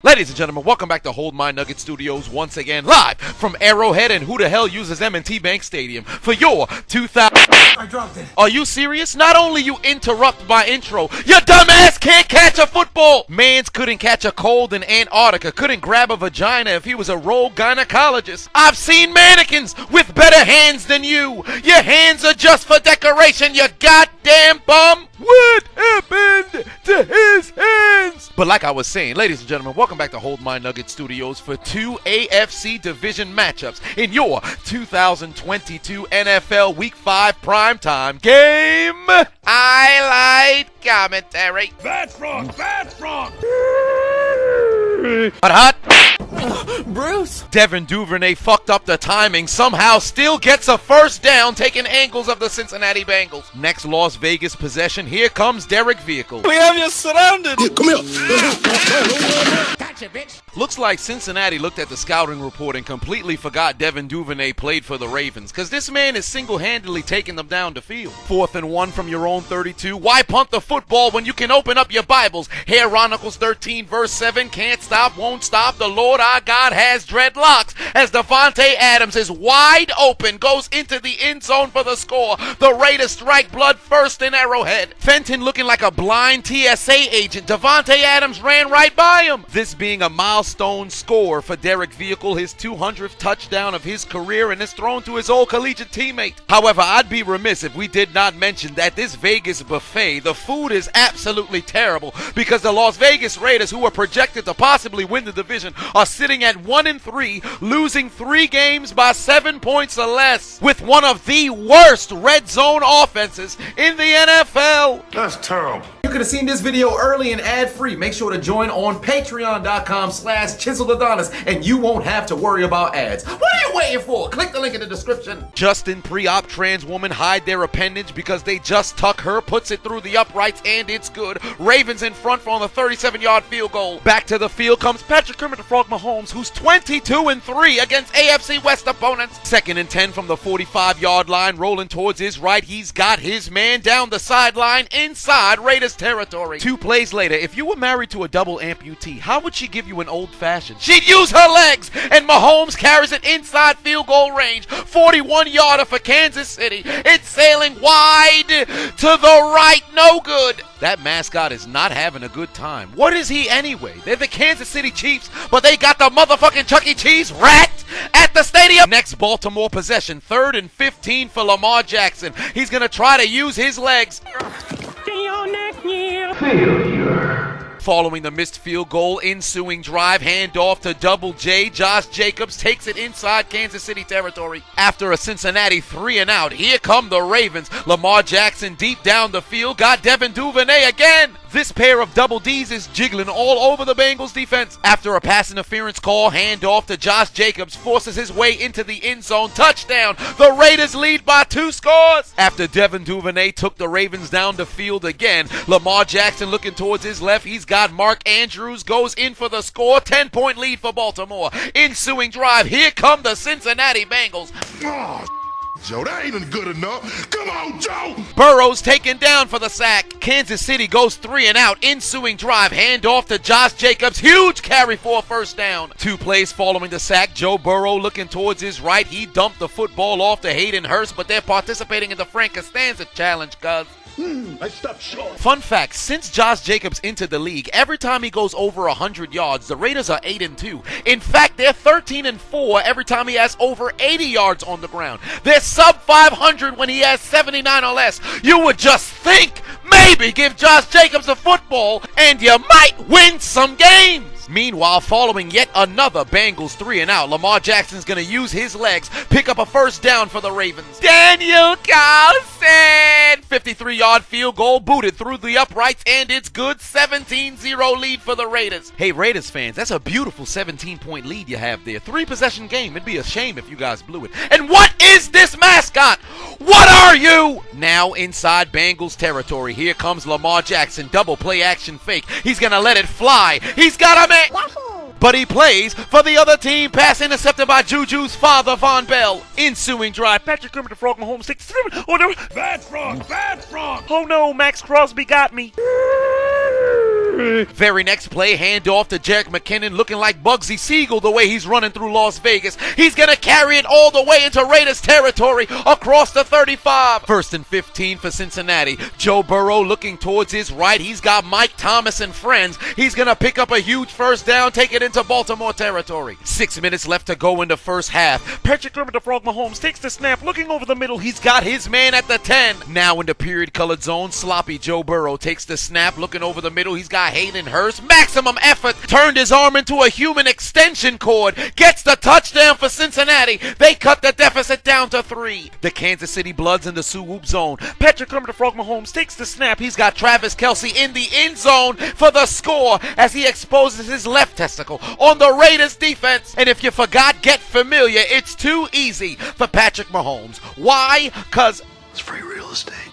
Ladies and gentlemen, welcome back to Hold My Nugget Studios once again, live from Arrowhead and who the hell uses M&T Bank Stadium for your 2000... I dropped it. Are you serious? Not only you interrupt my intro, your dumbass can't catch a football! Mans couldn't catch a cold in Antarctica, couldn't grab a vagina if he was a rogue gynecologist. I've seen mannequins with better hands than you. Your hands are just for decoration, you goddamn bum! What happened to his hands? But like I was saying, ladies and gentlemen, welcome back to Hold My Nugget Studios for two AFC division matchups in your 2022 NFL Week 5 Primetime game. Highlight commentary. That's wrong. That's wrong. Hot. Bruce! Devin Duvernay fucked up the timing, somehow still gets a first down, taking angles of the Cincinnati Bengals. Next Las Vegas possession, here comes Derek Vehicle. We have you surrounded! Come here. Gotcha, bitch. Looks like Cincinnati looked at the scouting report and completely forgot Devin Duvernay played for the Ravens, because this man is single-handedly taking them down the field. 4th and 1 from your own 32. Why punt the football when you can open up your Bibles? Here, Chronicles 13, verse 7, can't stop, won't stop, the Lord our God has dreadlocks, as Devontae Adams is wide open, goes into the end zone for the score. The Raiders strike blood first in Arrowhead. Fenton looking like a blind TSA agent. Devontae Adams ran right by him. This being a milestone score for Derek Vehicle, his 200th touchdown of his career, and is thrown to his old collegiate teammate. However, I'd be remiss if we did not mention that this Vegas buffet, the food is absolutely terrible, because the Las Vegas Raiders, who were projected to possibly win the division, are sitting at 1-3, losing 3 games by 7 points or less, with one of the worst red zone offenses in the NFL. That's terrible. You could have seen this video early and ad-free. Make sure to join on patreon.com/Chiseled Adonis, and you won't have to worry about ads. What are you waiting for? Click the link in the description. Justin pre-op trans woman hide their appendage because they just tuck her, puts it through the uprights, and it's good. Ravens in front on the 37-yard field goal. Back to the field comes Patrick Kermit the Frog Mahomes, who's 22-3 against AFC West opponents. 2nd and 10 from the 45-yard line, rolling towards his right. He's got his man down the sideline inside Raiders territory. 2 plays later, if you were married to a double amputee, how would she give you an old-fashioned? She'd use her legs, and Mahomes carries it inside field goal range. 41-yarder for Kansas City. It's sailing wide to the right, no good. That mascot is not having a good time. What is he anyway? They're the Kansas City Chiefs, but they got the motherfucking Chuck E. Cheese rat at the stadium. Next Baltimore possession, 3rd and 15 for Lamar Jackson. He's gonna try to use his legs. Failure. Following the missed field goal, ensuing drive, handoff to Double J. Josh Jacobs takes it inside Kansas City territory. After a Cincinnati 3 and out, here come the Ravens. Lamar Jackson deep down the field, got Devin Duvernay again. This pair of double D's is jiggling all over the Bengals defense. After a pass interference call, handoff to Josh Jacobs, forces his way into the end zone. Touchdown. The Raiders lead by 2 scores. After Devin Duvernay took the Ravens down the field again, Lamar Jackson looking towards his left. He's got Mark Andrews, goes in for the score. 10-point lead for Baltimore. Ensuing drive. Here come the Cincinnati Bengals. Oh, Joe, that ain't good enough. Come on, Joe. Burrow's taken down for the sack. Kansas City goes 3 and out. Ensuing drive. Handoff to Josh Jacobs. Huge carry for a first down. 2 plays following the sack. Joe Burrow looking towards his right. He dumped the football off to Hayden Hurst, but they're participating in the Frank Costanza challenge, cuz. I stopped short. Fun fact, since Josh Jacobs entered the league, every time he goes over 100 yards, the Raiders are 8-2. In fact, they're 13-4 every time he has over 80 yards on the ground. They're sub 500 when he has 79 or less. You would just think, maybe give Josh Jacobs a football and you might win some games. Meanwhile, following yet another Bengals 3 and out, Lamar Jackson's going to use his legs, pick up a first down for the Ravens. Daniel Carlson! 53-yard field goal booted through the uprights, and it's good. 17-0 lead for the Raiders. Hey, Raiders fans, that's a beautiful 17-point lead you have there. 3-possession game. It'd be a shame if you guys blew it. And what is this mascot? What are you? Now inside Bengals territory. Here comes Lamar Jackson. Double play action fake. He's going to let it fly. He's got a man. But he plays for the other team. Pass intercepted by Juju's father, Von Bell. Ensuing drive. Patrick Kermit the Frog Mahomes 67. Oh no. That's wrong. That's wrong. Oh no, Max Crosby got me. Very next play, handoff to Jerick McKinnon, looking like Bugsy Siegel the way he's running through Las Vegas. He's going to carry it all the way into Raiders territory across the 35. 1st and 15 for Cincinnati. Joe Burrow looking towards his right. He's got Mike Thomas and friends. He's going to pick up a huge first down, take it into Baltimore territory. 6 minutes left to go in the first half. Patrick Kermit the Frog Mahomes takes the snap, looking over the middle. He's got his man at the 10. Now in the period-colored zone, sloppy Joe Burrow takes the snap, looking over the middle. He's got Hayden Hurst. Maximum effort. Turned his arm into a human extension cord. Gets the touchdown for Cincinnati. They cut the deficit down to 3. The Kansas City Bloods in the swoop zone. Patrick Kermit the Frog Mahomes takes the snap. He's got Travis Kelce in the end zone for the score as he exposes his left testicle on the Raiders defense. And if you forgot, get familiar. It's too easy for Patrick Mahomes. Why? Because It's free real estate.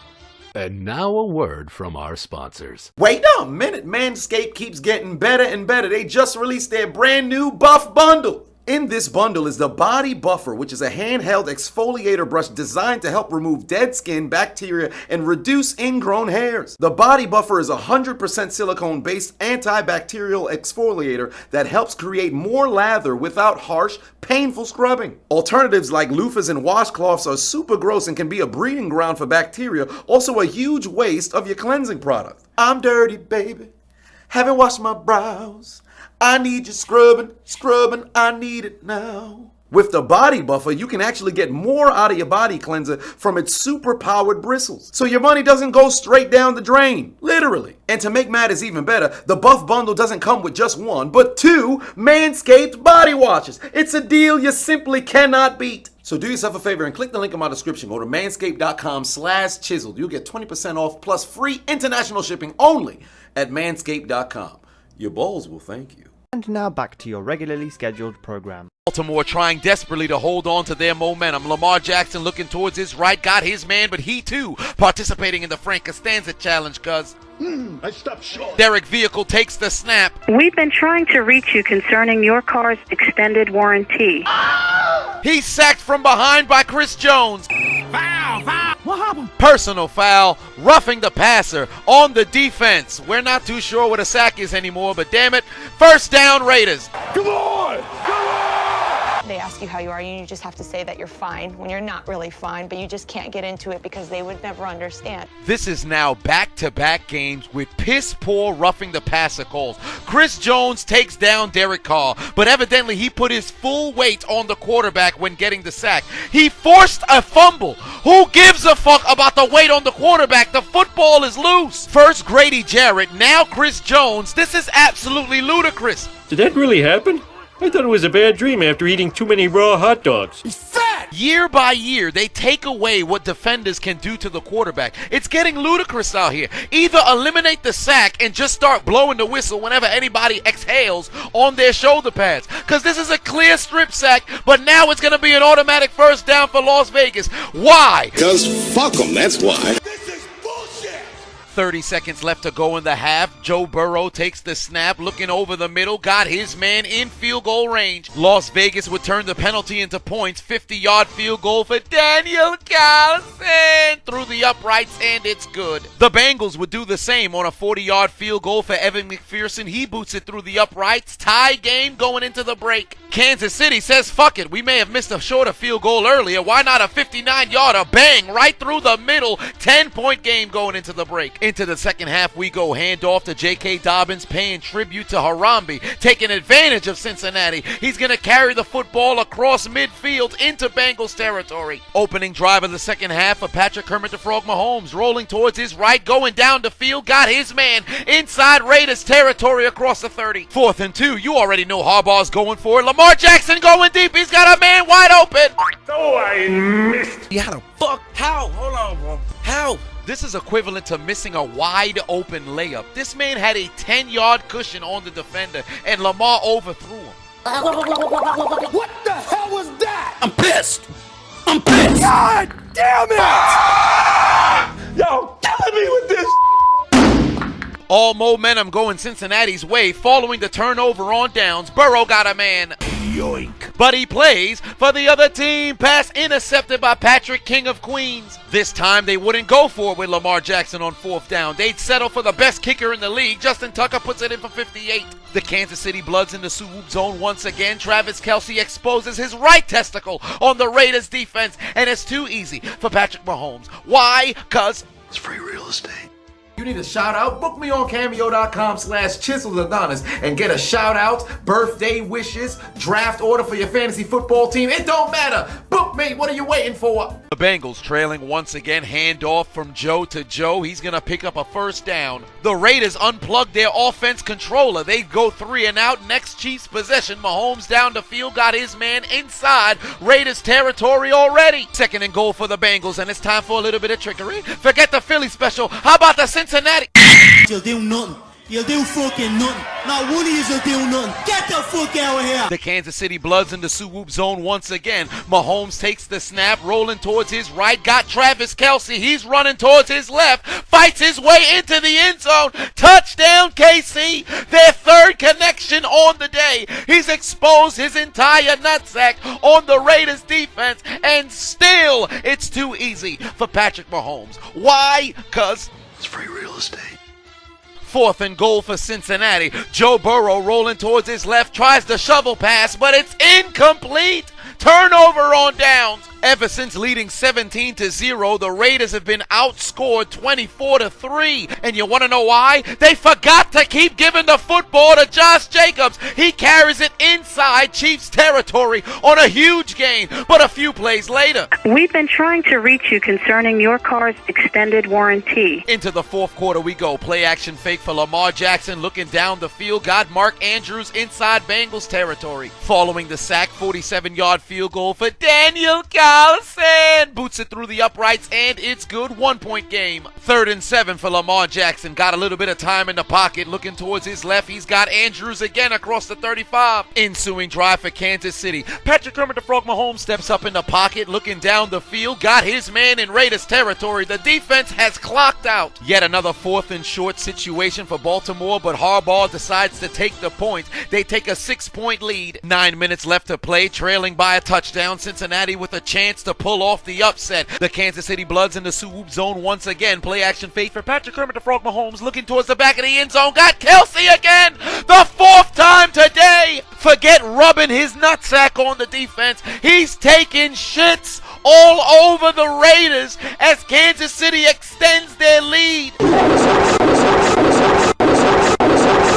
And now a word from our sponsors. Wait a minute, Manscaped keeps getting better and better. They just released their brand new Buff Bundle. In this bundle is the Body Buffer, which is a handheld exfoliator brush designed to help remove dead skin, bacteria, and reduce ingrown hairs. The Body Buffer is a 100% silicone-based antibacterial exfoliator that helps create more lather without harsh, painful scrubbing. Alternatives like loofahs and washcloths are super gross and can be a breeding ground for bacteria, also a huge waste of your cleansing product. I'm dirty, baby. Haven't washed my brows. I need you scrubbing, I need it now. With the Body Buffer, you can actually get more out of your body cleanser from its super-powered bristles. So your money doesn't go straight down the drain, literally. And to make matters even better, the Buff Bundle doesn't come with just one, but 2 Manscaped body washes. It's a deal you simply cannot beat. So do yourself a favor and click the link in my description. Go to manscaped.com/chiseled. You'll get 20% off plus free international shipping only at manscaped.com. Your balls will thank you. And now back to your regularly scheduled program. Baltimore trying desperately to hold on to their momentum. Lamar Jackson looking towards his right, got his man, but he too participating in the Frank Costanza challenge, cuz I stopped short. Derek Vehicle takes the snap. We've been trying to reach you concerning your car's extended warranty. He's sacked from behind by Chris Jones. What happened? Personal foul, roughing the passer on the defense. We're not too sure what a sack is anymore, but damn it, first down Raiders. Come on! Come on! They ask you how you are, and you just have to say that you're fine when you're not really fine, but you just can't get into it because they would never understand. This is now back-to-back games with piss-poor roughing the passer calls. Chris Jones takes down Derek Carr, but evidently he put his full weight on the quarterback when getting the sack. He forced a fumble. Who gives a fuck about the weight on the quarterback? The football is loose. First Grady Jarrett, now Chris Jones. This is absolutely ludicrous. Did that really happen? I thought it was a bad dream after eating too many raw hot dogs. Year by year, they take away what defenders can do to the quarterback. It's getting ludicrous out here. Either eliminate the sack and just start blowing the whistle whenever anybody exhales on their shoulder pads. Because this is a clear strip sack, but now it's going to be an automatic first down for Las Vegas. Why? Because fuck them, that's why. 30 seconds left to go in the half. Joe Burrow takes the snap, looking over the middle, got his man in field goal range. Las Vegas would turn the penalty into points. 50-yard field goal for Daniel Carlson through the uprights, and it's good. The Bengals would do the same on a 40-yard field goal for Evan McPherson. He boots it through the uprights. Tie game going into the break. Kansas City says, fuck it, we may have missed a shorter field goal earlier. Why not a 59-yarder? Bang, right through the middle. 10-point game going into the break. Into the second half we go. Handoff to J.K. Dobbins, paying tribute to Harambe, taking advantage of Cincinnati. He's going to carry the football across midfield into Bengals territory. Opening drive of the second half for Patrick Kermit the Frog Mahomes, rolling towards his right, going down the field, got his man inside Raiders territory across the 30. 4th and 2, you already know Harbaugh's going for it. Lamar Jackson going deep, he's got a man wide open. Oh, I missed. How the fuck? How? Hold on, bro. How? This is equivalent to missing a wide open layup. This man had a 10-yard cushion on the defender, and Lamar overthrew him. What the hell was that? I'm pissed. I'm pissed. God damn it! Y'all killing me with this. All momentum going Cincinnati's way following the turnover on downs. Burrow got a man. Yoink. But he plays for the other team. Pass intercepted by Patrick, King of Queens. This time they wouldn't go for it with Lamar Jackson on 4th down. They'd settle for the best kicker in the league. Justin Tucker puts it in for 58. The Kansas City Bloods in the swoop zone once again. Travis Kelce exposes his right testicle on the Raiders defense, and it's too easy for Patrick Mahomes. Why? Because It's free real estate. You need a shout out? Book me on cameo.com/Chiseled Adonis and get a shout out, birthday wishes, draft order for your fantasy football team. It don't matter. Book me. What are you waiting for? the Bengals trailing once again, handoff from Joe to Joe. He's going to pick up a 1st down. The Raiders unplugged their offense controller. They go 3 and out. Next Chiefs possession. Mahomes down the field, got his man inside Raiders territory already. 2nd and goal for the Bengals, and it's time for a little bit of trickery. Forget the Philly special. How about the Cincinnati? You'll do nothing. You'll do fucking nothing. Not one of you will do nothing. Get the fuck out of here. The Kansas City Bloods in the swoop zone once again. Mahomes takes the snap, rolling towards his right. Got Travis Kelce. He's running towards his left. Fights his way into the end zone. Touchdown, KC. Their 3rd connection on the day. He's exposed his entire nutsack on the Raiders defense. And still, it's too easy for Patrick Mahomes. Why? Because it's free real estate. 4th and goal for Cincinnati. Joe Burrow rolling towards his left, tries the shovel pass, but it's incomplete. Turnover on downs. Ever since leading 17-0, the Raiders have been outscored 24-3. And you want to know why? They forgot to keep giving the football to Josh Jacobs. He carries it inside Chiefs territory on a huge gain, but a few plays later. We've been trying to reach you concerning your car's extended warranty. Into the 4th quarter we go. Play action fake for Lamar Jackson looking down the field. Got Mark Andrews inside Bengals territory. Following the sack, 47-yard field goal for Daniel Carlson. Boots it through the uprights, and it's good. 1-point game. 3rd and 7 for Lamar Jackson. Got a little bit of time in the pocket. Looking towards his left. He's got Andrews again across the 35. Ensuing drive for Kansas City. Patrick Kermit the Frog Mahomes steps up in the pocket. Looking down the field. Got his man in Raiders territory. The defense has clocked out. Yet another 4th and short situation for Baltimore, but Harbaugh decides to take the point. They take a 6-point lead. 9 minutes left to play. Trailing by a touchdown. Cincinnati with a chance to pull off the upset. The Kansas City Bloods in the swoop zone once again. Play action fake for Patrick Kermit the Frog Mahomes looking towards the back of the end zone. Got Kelce again. The 4th time today. Forget rubbing his nutsack on the defense. He's taking shits all over the Raiders as Kansas City extends their lead.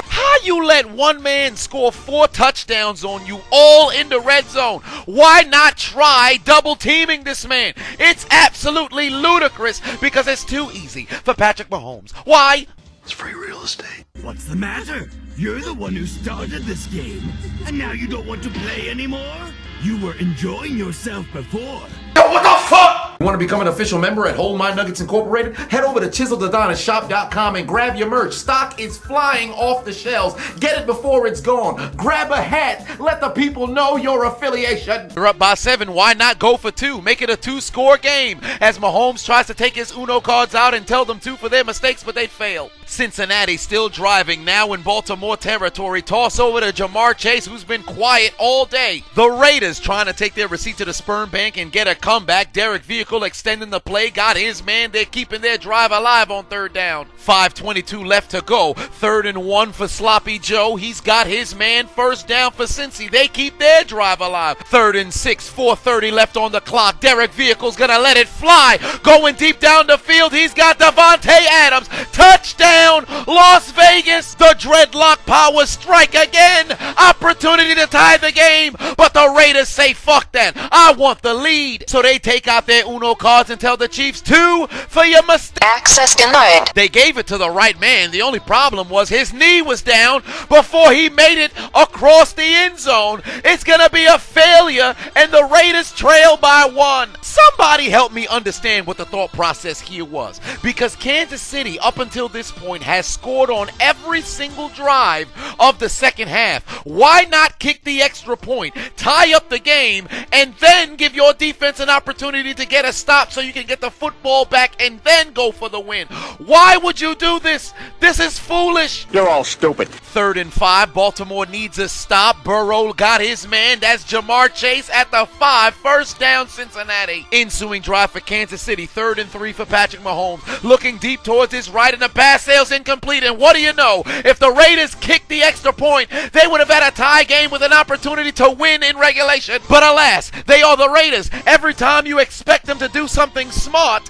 How you let one man score 4 touchdowns on you all in the red zone? Why not try double teaming this man? It's absolutely ludicrous because it's too easy for Patrick Mahomes. Why? It's free real estate. What's the matter? You're the one who started this game, and now you don't want to play anymore? You were enjoying yourself before. Yo, what the fuck? You want to become an official member at Hold My Nuggets Incorporated? Head over to ChiseledAdonisShop.com and grab your merch. Stock is flying off the shelves. Get it before it's gone. Grab a hat. Let the people know your affiliation. They're up by 7. Why not go for 2? Make it a 2-score game as Mahomes tries to take his Uno cards out and tell them 2 for their mistakes, but they fail. Cincinnati still driving, now in Baltimore territory. Toss over to Jamar Chase, who's been quiet all day. The Raiders trying to take their receipt to the sperm bank and get a comeback. Derek Vehicle extending the play, got his man. They're keeping their drive alive on 3rd down. 5:22 left to go. 3rd and 1 for Sloppy Joe. He's got his man. 1st down for Cincy. They keep their drive alive. 3rd and 6, 4:30 left on the clock. Derek Vehicle's gonna let it fly. Going deep down the field. He's got Devontae Adams. Touchdown, Las Vegas. The dreadlock power strike again. Opportunity to tie the game, but the Raiders say fuck that. I want the lead. So they take out their Uno cards and tell the Chiefs 2 for your mistake. Access denied. They gave it to the right man. The only problem was his knee was down before he made it across the end zone. It's gonna be a failure, and the Raiders trail by 1. Somebody help me understand what the thought process here was, because Kansas City, up until this point, point has scored on every single drive of the second half. Why not kick the extra point, tie up the game, and then give your defense an opportunity to get a stop so you can get the football back and then go for the win? Why would you do this? This is foolish. You're all stupid. 3rd and 5, Baltimore needs a stop. Burrow got his man. That's Jamar Chase at the 5. First down, Cincinnati. Ensuing drive for Kansas City. 3rd and 3 for Patrick Mahomes. Looking deep towards his right, and the pass sails incomplete. And what do you know? If the Raiders kicked the extra point, they would have had a tie game with an opportunity to win in regulation. But alas, they are the Raiders. Every time you expect them to do something smart,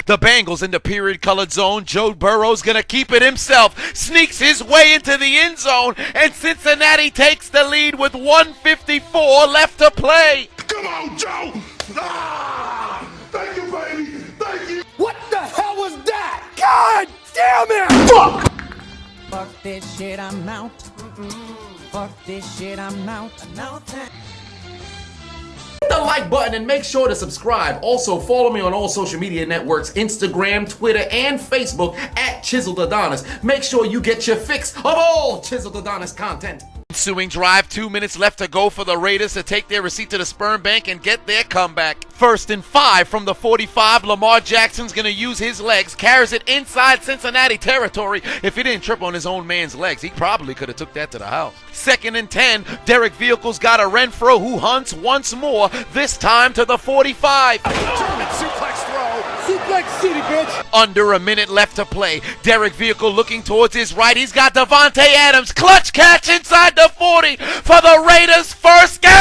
the Bengals in the period-colored zone. Joe Burrow's going to keep it himself. Sneaks his way into the end zone, and Cincinnati takes the lead with 1:54 left to play. Come on, Joe! Ah! Thank you, baby! Thank you! What the hell was that? God damn it! Fuck! Fuck this shit, I'm out. Fuck this shit, I'm out. Hit the like button and make sure to subscribe. Also, follow me on all social media networks, Instagram, Twitter, and Facebook at Chiseled Adonis. Make sure you get your fix of all Chiseled Adonis content. Ensuing drive, 2 minutes left to go for the Raiders to take their receipt to the sperm bank and get their comeback. 1st and 5 from the 45. Lamar Jackson's going to use his legs, carries it inside Cincinnati territory. If he didn't trip on his own man's legs, he probably could have took that to the house. 2nd and 10. Derek Vehicle's got a Renfro who hunts once more, this time to the 45. German suplex throw. Suplex City, bitch. Under a minute left to play. Derek Vehicle looking towards his right. He's got Davante Adams. Clutch catch inside the 40 for the Raiders' first game.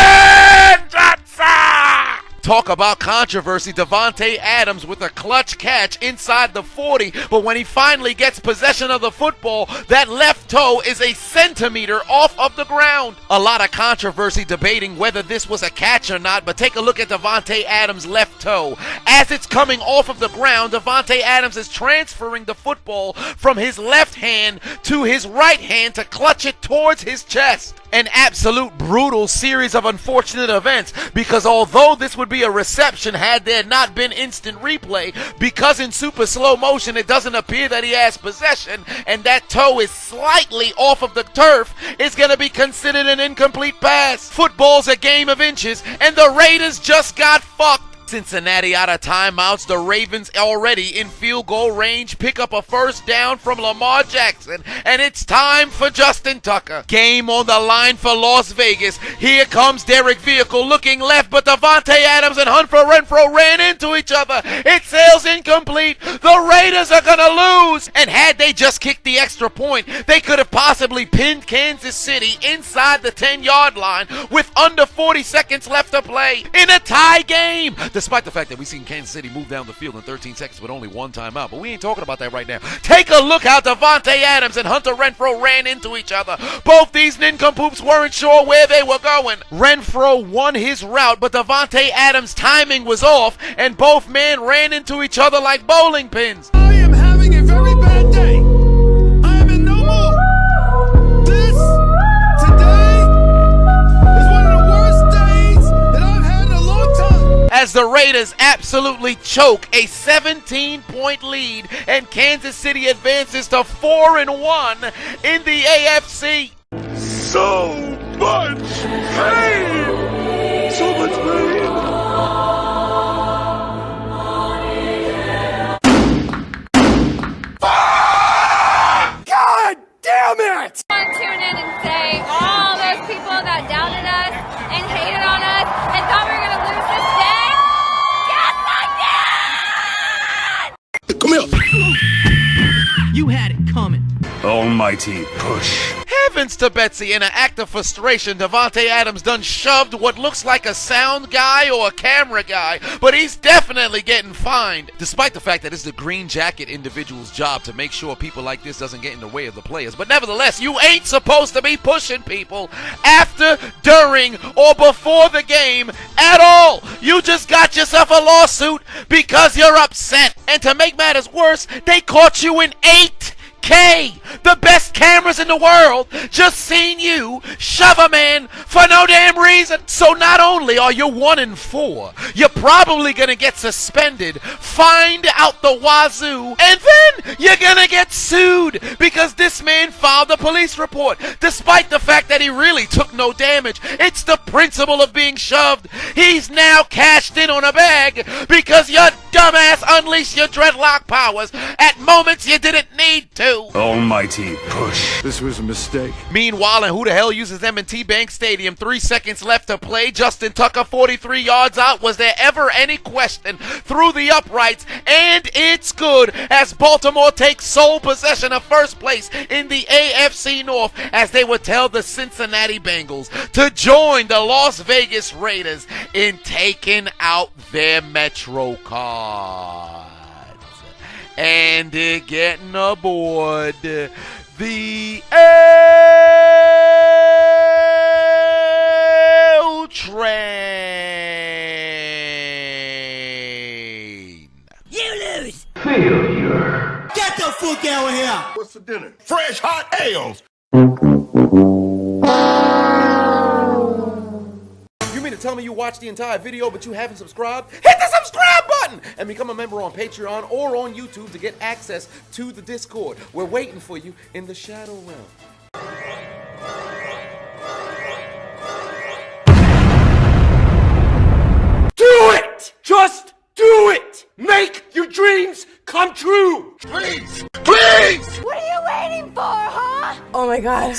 Johnson! Talk about controversy. Davante Adams with a clutch catch inside the 40, but when he finally gets possession of the football, that left toe is a centimeter off of the ground. A lot of controversy debating whether this was a catch or not, but take a look at Davante Adams' left toe. As it's coming off of the ground, Davante Adams is transferring the football from his left hand to his right hand to clutch it towards his chest. An absolute brutal series of unfortunate events, because although this would be a reception had there not been instant replay, because in super slow motion it doesn't appear that he has possession and that toe is slightly off of the turf, it's going to be considered an incomplete pass. Football's a game of inches, and the Raiders just got fucked. Cincinnati out of timeouts. The Ravens already in field goal range pick up a first down from Lamar Jackson, and it's time for Justin Tucker. Game on the line for Las Vegas. Here comes Derek Vehicle looking left, but Davante Adams and Hunter Renfro ran into each other. It sails incomplete. The Raiders are gonna lose, and had they just kicked the extra point, they could have possibly pinned Kansas City inside the 10-yard line with under 40 seconds left to play in a tie game. Despite the fact that we've seen Kansas City move down the field in 13 seconds with only one timeout. But we ain't talking about that right now. Take a look how Davante Adams and Hunter Renfro ran into each other. Both these nincompoops weren't sure where they were going. Renfro won his route, but Davante Adams' timing was off, and both men ran into each other like bowling pins. I am having a very bad day. I am in no mood. This, today, is one of the worst days that I've had in a long time. As the Raiders absolutely choke a 17-point lead, and Kansas City advances to 4-1 in the AFC. So much pain! So much pain! God damn it! I want to tune in and say all those people that doubted us and hated on us and thought we were going to lose this game. Yes, I did! Come here! You had it coming. Almighty push. Heavens to Betsy, in an act of frustration, Davante Adams done shoved what looks like a sound guy or a camera guy, but he's definitely getting fined. Despite the fact that it's the green jacket individual's job to make sure people like this doesn't get in the way of the players. But nevertheless, you ain't supposed to be pushing people after, during, or before the game at all. You just got yourself a lawsuit because you're upset. And to make matters worse, they caught you in 8 8K, the best cameras in the world, just seen you shove a man for no damn reason. So not only are you 1-4, you're probably gonna get suspended, fined out the wazoo, and then you're gonna get sued because this man filed a police report, despite the fact that he really took no damage. It's the principle of being shoved. He's now cashed in on a bag because your dumbass unleashed your dreadlock powers at moments you didn't need to. Almighty push. This was a mistake. Meanwhile, and who the hell uses M&T Bank Stadium? 3 seconds left to play. Justin Tucker 43 yards out. Was there ever any question? Through the uprights, and it's good as Baltimore takes sole possession of first place in the AFC North as they would tell the Cincinnati Bengals to join the Las Vegas Raiders in taking out their Metro cards and getting aboard the L train. You lose! Failure. Get the fuck out of here! What's for dinner? Fresh hot ales. You mean to tell me you watched the entire video but you haven't subscribed? Hit the subscribe button and become a member on Patreon or on YouTube to get access to the Discord. We're waiting for you in the Shadow Realm. Do it! Just do it! Make your dreams come true! Please! Please! What are you waiting for, huh? Oh my god.